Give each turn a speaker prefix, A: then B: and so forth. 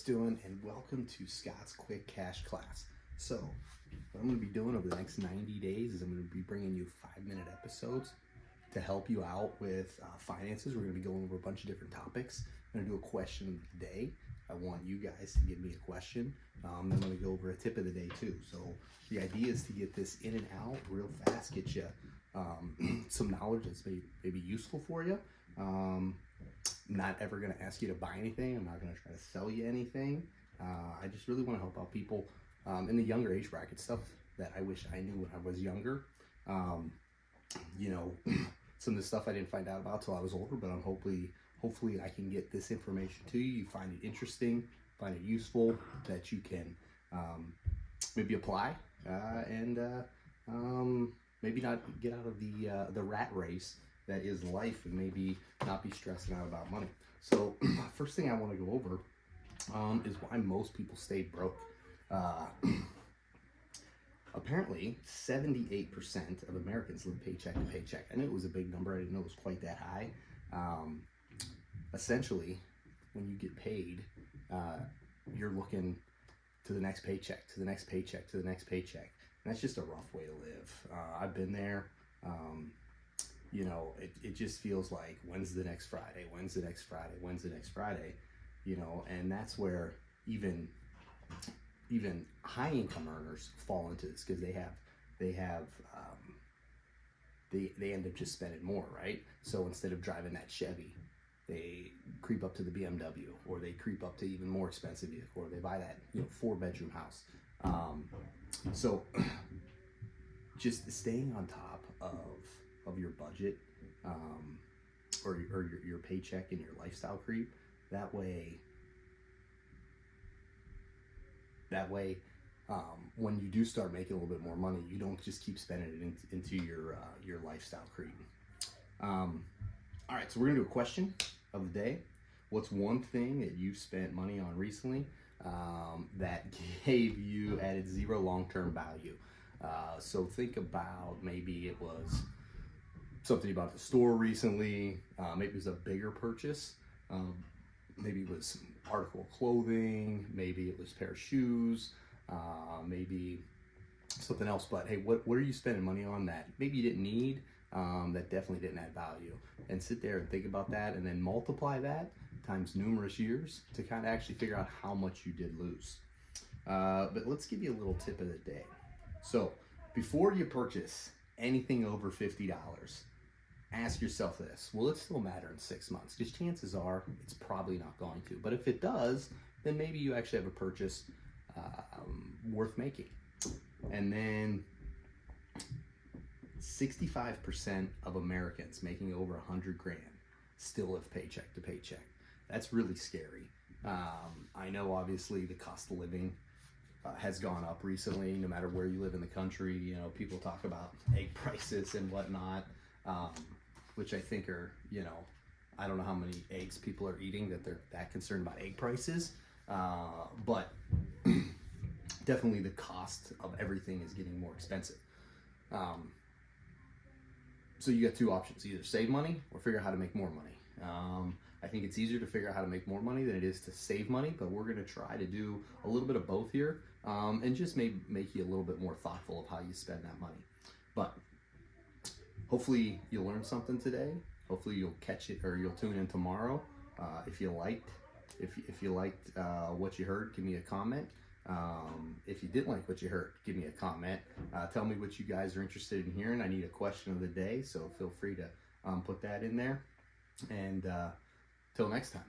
A: doing? And welcome to Scott's Quick Cash Class. So, what I'm going to be doing over the next 90 days is I'm going to be bringing you 5-minute episodes to help you out with finances. We're going to be going over a bunch of different topics. I'm going to do a question of the day. I want you guys to give me a question. I'm going to go over a tip of the day too. So the idea is to get this in and out real fast, get you some knowledge that's maybe useful for you. Not ever going to ask you to buy anything. I'm not going to try to sell you anything. I just really want to help out people in the younger age bracket, stuff that I wish I knew when I was younger. Some of the stuff I didn't find out about till I was older, but hopefully I can get this information to you. You find it interesting, find it useful, that you can maybe apply and maybe not get out of the rat race that is life, and maybe not be stressing out about money. So first thing I want to go over is why most people stay broke. Apparently 78% of Americans live paycheck to paycheck. I knew it was a big number. I didn't know it was quite that high. Essentially, when you get paid, you're looking to the next paycheck, to the next paycheck, to the next paycheck. And that's just a rough way to live. I've been there. It just feels like, when's the next Friday? When's the next Friday? When's the next Friday? And that's where even high income earners fall into this, because they end up just spending more, right? So instead of driving that Chevy, they creep up to the BMW, or they creep up to even more expensive vehicle, or they buy that 4-bedroom house. So just staying on top of your budget, or your paycheck and your lifestyle creep, that way when you do start making a little bit more money, you don't just keep spending it into your lifestyle creep. All right, so we're gonna do a question of the day. What's one thing that you spent money on recently that added zero long-term value? So think about, maybe it was something you bought at the store recently. Maybe it was a bigger purchase. Maybe it was article of clothing. Maybe it was a pair of shoes. Maybe something else. But hey, what are you spending money on that maybe you didn't need? That definitely didn't add value. And sit there and think about that, and then multiply that times numerous years to kind of actually figure out how much you did lose. But let's give you a little tip of the day. So before you purchase anything over $50, ask yourself this: will it still matter in 6 months? Because chances are it's probably not going to. But if it does, then maybe you actually have a purchase worth making. And then 65% of Americans making over 100 grand still live paycheck to paycheck. That's really scary. I know obviously the cost of living has gone up recently, no matter where you live in the country. People talk about egg prices and whatnot, which I think are, I don't know how many eggs people are eating that they're that concerned about egg prices. But definitely the cost of everything is getting more expensive. So you got two options: either save money or figure out how to make more money. I think it's easier to figure out how to make more money than it is to save money, but we're going to try to do a little bit of both here, and just make you a little bit more thoughtful of how you spend that money. But hopefully you'll learn something today. Hopefully you'll catch it, or you'll tune in tomorrow. If you liked what you heard, give me a comment. If you didn't like what you heard, give me a comment. Tell me what you guys are interested in hearing. I need a question of the day, so feel free to put that in there. And till next time.